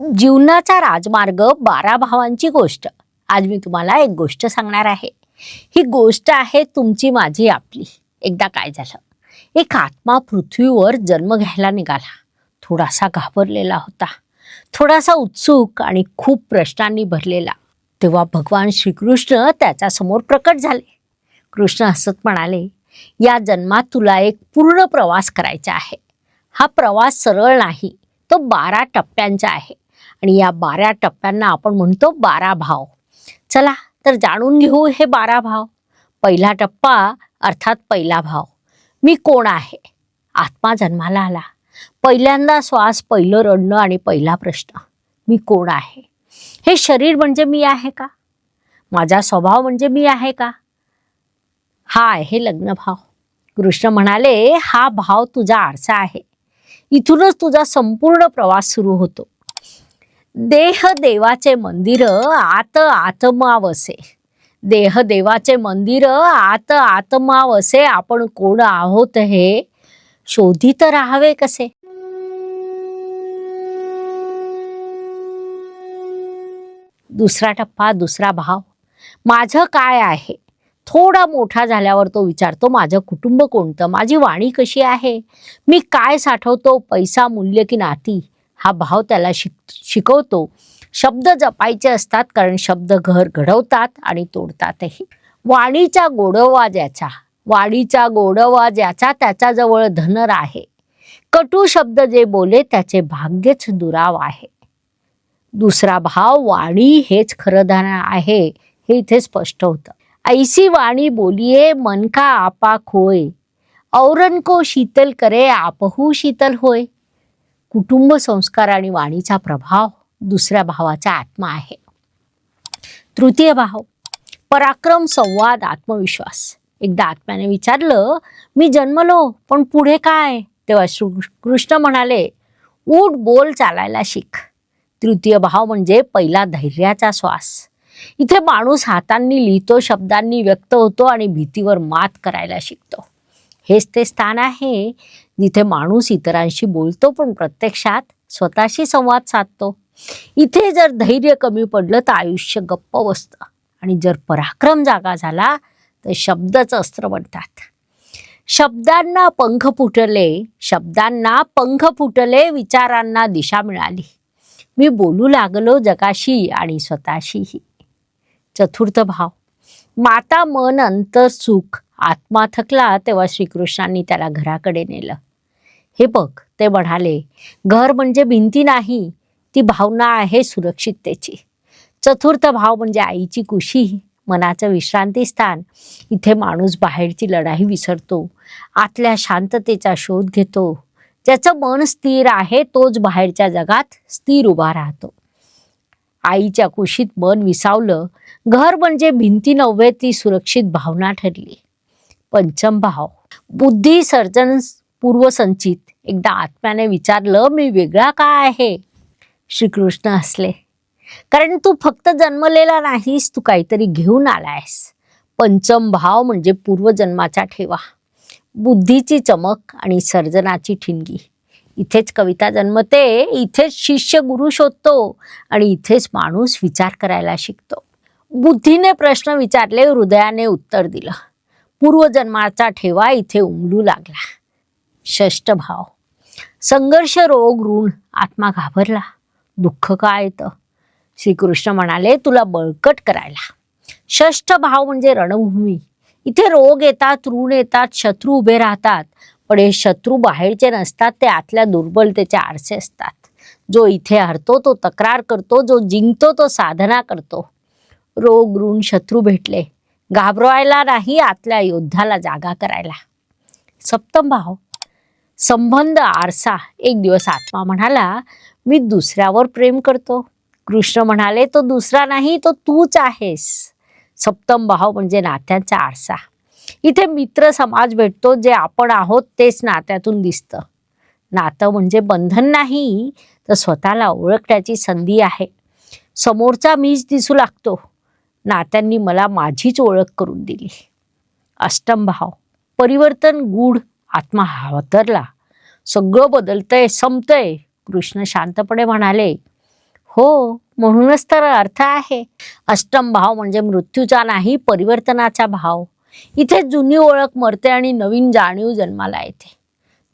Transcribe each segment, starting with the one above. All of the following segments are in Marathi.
जीवनाचा राजमार्ग 12 भावांची गोष्ट. आज मी तुम्हाला एक गोष्ट सांगणार आहे. ही गोष्ट आहे तुमची, माझी, आपली. एकदा काय झालं, एक आत्मा पृथ्वीवर जन्म घ्यायला निघाला. थोडासा घाबरलेला होता, थोडासा उत्सुक आणि खूप प्रश्नांनी भरलेला. तेव्हा भगवान श्रीकृष्ण त्याच्यासमोर प्रकट झाले. कृष्ण हसत म्हणाले, या जन्मात तुला एक पूर्ण प्रवास करायचा आहे. हा प्रवास सरळ नाही, तो 12 टप्प्यांचा आहे. आणि या 12 टप्प्यांना आपण म्हणतो 12 भाव. चला तर जाणून घेऊ हे 12 भाव. पहिला टप्पा अर्थात पहिला भाव, मी कोण आहे. आत्मा जन्माला आला, पहिल्यांदा श्वास, पहिलं रडणं आणि पहिला प्रश्न, मी कोण आहे. हे शरीर म्हणजे मी आहे का. माझा स्वभाव म्हणजे मी आहे का. हा आहे लग्नभाव. कृष्ण म्हणाले, हा भाव तुझा आरसा आहे. इथूनच तुझा संपूर्ण प्रवास सुरू होतो. देह देवाचे मंदिर, आत आत्मा वसे. देह देवाचे मंदिर, आत आत्मा वसे. आपण कोण आहोत हे शोधित राहावे कसे. दुसरा टप्पा, दुसरा भाव, माझं काय आहे. थोडा मोठा झाल्यावर तो विचारतो, माझं कुटुंब कोणतं, माझी वाणी कशी आहे, मी काय साठवतो, पैसा, मूल्य की नाती. हा भाव त्याला शिकवतो. शब्द जपायचे असतात, कारण शब्द घर घडवतात आणि तोडतातही. वाणीचा गोडवा ज्याचा, वाणीचा गोडवा ज्याचा, त्याच्याजवळ धनर आहे. कटू शब्द जे बोले, त्याचे भाग्यच दुराव आहे. दुसरा भाव, वाणी हेच खरं धन आहे, हे इथे स्पष्ट होतं. ऐसी वाणी बोलिये मन का आपा खोय, औरन को शीतल करे आपहू शीतल होय. कुटुंब, संस्कार आणि वाणीचा प्रभाव दुसऱ्या भावाचा आत्मा आहे. तृतीय भाव, पराक्रम, संवाद, आत्मविश्वास. एकदा आत्म्याने विचारलं, मी जन्मलो पण पुढे काय. तेव्हा कृष्ण म्हणाले, उठ, बोल, चालायला शिक. तृतीय भाव म्हणजे पहिला धैर्याचा श्वास. इथे माणूस हातांनी लिहितो, शब्दांनी व्यक्त होतो आणि भीतीवर मात करायला शिकतो. हेच ते स्थान आहे जिथे माणूस इतरांशी बोलतो पण प्रत्यक्षात स्वतःशी संवाद साधतो. इथे जर धैर्य कमी पडलं तर आयुष्य गप्प बसतं, आणि जर पराक्रम जागा झाला तर शब्दच अस्त्र बनतात. शब्दांना पंख फुटले, शब्दांना पंख फुटले, विचारांना दिशा मिळाली. मी बोलू लागलो जगाशी आणि स्वतःशीही. चतुर्थ भाव, माता मन अंतर सुख. आत्मा थकला तेव्हा श्रीकृष्णांनी त्याला घराकडे नेलं. हे बघ, ते म्हणाले, घर म्हणजे भिंती नाही, ती भावना आहे सुरक्षिततेची. चतुर्थ भाव म्हणजे आईची कुशी, मनाचं विश्रांती स्थान. इथे माणूस बाहेरची लढाई विसरतो, आतल्या शांततेचा शोध घेतो. ज्याचं मन स्थिर आहे तोच बाहेरच्या जगात स्थिर उभा राहतो. आईच्या कुशीत मन विसावलं. घर म्हणजे भिंती नव्हे, ती सुरक्षित भावना ठरली. पंचम भाव, बुद्धी, सर्जन, पूर्वसंचित. एकदा आत्म्याने विचारलं, मी वेगळा का आहे. श्रीकृष्ण हसले, कारण तू फक्त जन्मलेला नाहीस, तू काहीतरी घेऊन आलायस. पंचम भाव म्हणजे पूर्वजन्माचा ठेवा, बुद्धीची चमक आणि सर्जनाची ठिणगी. इथेच कविता जन्मते, इथेच शिष्य गुरु शोधतो आणि इथेच माणूस विचार करायला शिकतो. बुद्धीने प्रश्न विचारले, हृदयाने उत्तर दिलं. पूर्वजन्माचा ठेवा इथे उमलू लागला. षष्ठ भाव, संघर्ष, रोग, ऋण. आत्मा घाबरला, दुःख का येतं. श्रीकृष्ण म्हणाले, तुला बळकट करायला. षष्ठ भाव म्हणजे रणभूमी. इथे रोग येतात, ऋण येतात, शत्रू उभे राहतात. पण हे शत्रू बाहेरचे नसतात, ते आतल्या दुर्बलतेचे आरसे असतात. जो इथे हरतो तो तक्रार करतो, जो जिंकतो तो साधना करतो. रोग, ऋण, शत्रू भेटले, घाबरवायला नाही, आतल्या योद्धाला जागा करायला. सप्तम भाव, संबंध, आरसा. एक दिवस आत्मा म्हणाला, मी दुसऱ्यावर प्रेम करतो. कृष्ण म्हणाले, तो दुसरा नाही, तो तूच आहेस. सप्तम भाव म्हणजे नात्यांचा आरसा. इथे मित्र समाज भेटतो, जे आपण आहोत तेच नात्यातून दिसतं. नातं म्हणजे बंधन नाही, तर स्वतःला ओळखण्याची संधी आहे. समोरचा मीच दिसू लागतो, नात्यांनी मला माझीच ओळख करून दिली. अष्टम भाव, परिवर्तन, गूढ. आत्मा हावरला, सगळं बदलतंय, संपतंय. कृष्ण शांतपणे म्हणाले, हो, म्हणूनच तर अर्थ आहे. अष्टम भाव म्हणजे मृत्यूचा नाही, परिवर्तनाचा भाव. इथे जुनी ओळख मरते आणि नवीन जाणीव जन्माला येते.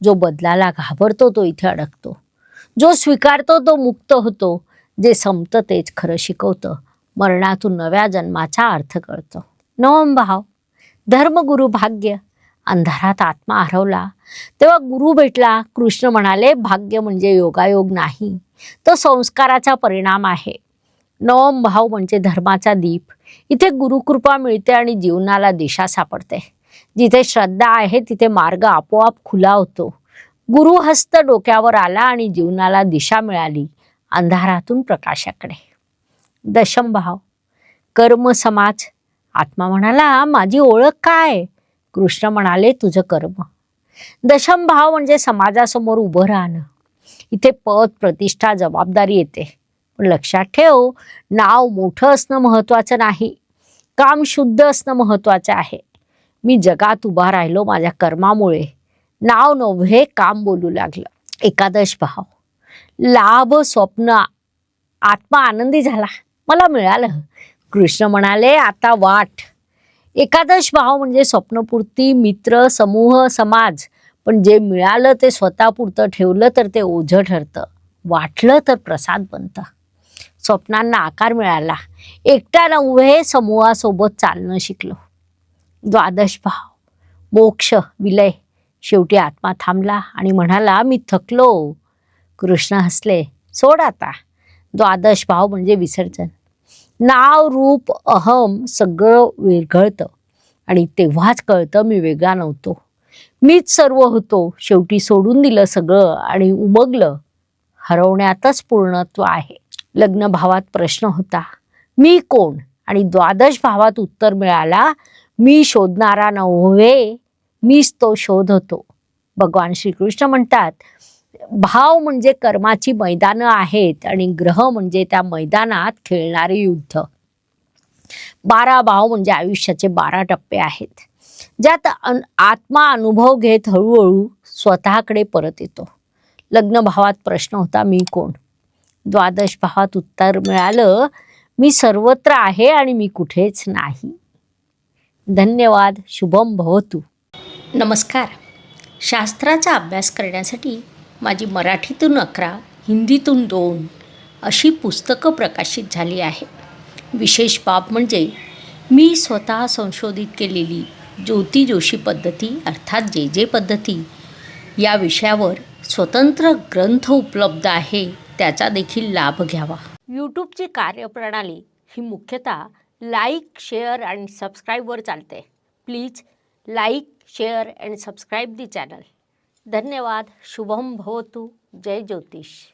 जो बदलाला घाबरतो तो इथे अडकतो. जो स्वीकारतो तो मुक्त होतो. जे संपतं तेच खरं शिकवतं. मरणातून नव्या जन्माचा अर्थ कळतो. नवम भाव, धर्मगुरु भाग्य. अंधारात आत्मा हरवला तेव्हा गुरु भेटला. कृष्ण म्हणाले, भाग्य म्हणजे योगायोग नाही, तो संस्काराचा परिणाम आहे. नवम भाव म्हणजे धर्माचा दीप. इथे गुरुकृपा मिळते आणि जीवनाला दिशा सापडते. जिथे श्रद्धा आहे तिथे मार्ग आपोआप खुला होतो. गुरुहस्त डोक्यावर आला आणि जीवनाला दिशा मिळाली, अंधारातून प्रकाशाकडे. दशम भाव, कर्म समाज. आत्मा म्हणाला, माझी ओळख काय? कृष्ण म्हणाले, तुझं कर्म. दशम भाव म्हणजे समाजासमोर उभं राहणं. इथे पद, प्रतिष्ठा, जबाबदारी येते. पण लक्षात ठेव, नाव मोठं असणं महत्वाचं नाही, काम शुद्ध असणं महत्वाचं आहे. मी जगात उभा राहिलो माझ्या कर्मामुळे. नाव नव्हे, काम बोलू लागलं. एकादश भाव, लाभ स्वप्न. आत्मा आनंदी झाला, मला मिळालं. कृष्ण म्हणाले, आता वाट. एकादश भाव म्हणजे स्वप्नपूर्ती, मित्र, समूह, समाज. पण जे मिळालं ते स्वतःपुरतं ठेवलं तर ते ओझं ठरतं, वाटलं तर प्रसाद बनतं. स्वप्नांना आकार मिळाला, एकटा नव्हे समूहासोबत चालणं शिकलो. द्वादश भाव, मोक्ष, विलय. शेवटी आत्मा थांबला आणि म्हणाला, मी थकलो. कृष्ण हसले, सोड आता. द्वादश भाव म्हणजे विसर्जन. नाव, रूप, अहम सगळं विरघळतं आणि तेव्हाच कळतं मी वेगळा नव्हतो, मीच सर्व होतो. शेवटी सोडून दिलं सगळं आणि उमगलं, हरवण्यातच पूर्णत्व आहे. लग्न भावात प्रश्न होता, मी कोण? आणि द्वादश भावात उत्तर मिळाला, मी शोधणारा नव्हे, मीच तो शोध होतो. भगवान श्रीकृष्ण म्हणतात, भाव म्हणजे कर्माची मैदानं आहेत आणि ग्रह म्हणजे त्या मैदानात खेळणारे युद्ध. 12 भाव म्हणजे आयुष्याचे 12 टप्पे आहेत, ज्यात आत्मा अनुभव घेत हळूहळू स्वतःकडे परत येतो. लग्न भावात प्रश्न होता, मी कोण? द्वादश भावात उत्तर मिळालं, मी सर्वत्र आहे आणि मी कुठेच नाही. धन्यवाद. शुभम भवतु. नमस्कार. शास्त्राचा अभ्यास करण्यासाठी माझी मराठीतून 11, हिंदीतून 2 अशी पुस्तकं प्रकाशित झाली आहे. विशेष बाब म्हणजे मी स्वतः संशोधित केलेली ज्योती जोशी पद्धती अर्थात जे पद्धती या विषयावर स्वतंत्र ग्रंथ उपलब्ध आहे, त्याचा देखील लाभ घ्यावा. यूट्यूबची कार्यप्रणाली ही मुख्यतः लाईक, शेअर आणि सबस्क्राईबवर चालते. Please like, share and subscribe the channel. धन्यवाद. शुभम भवतु. जय ज्योतिष.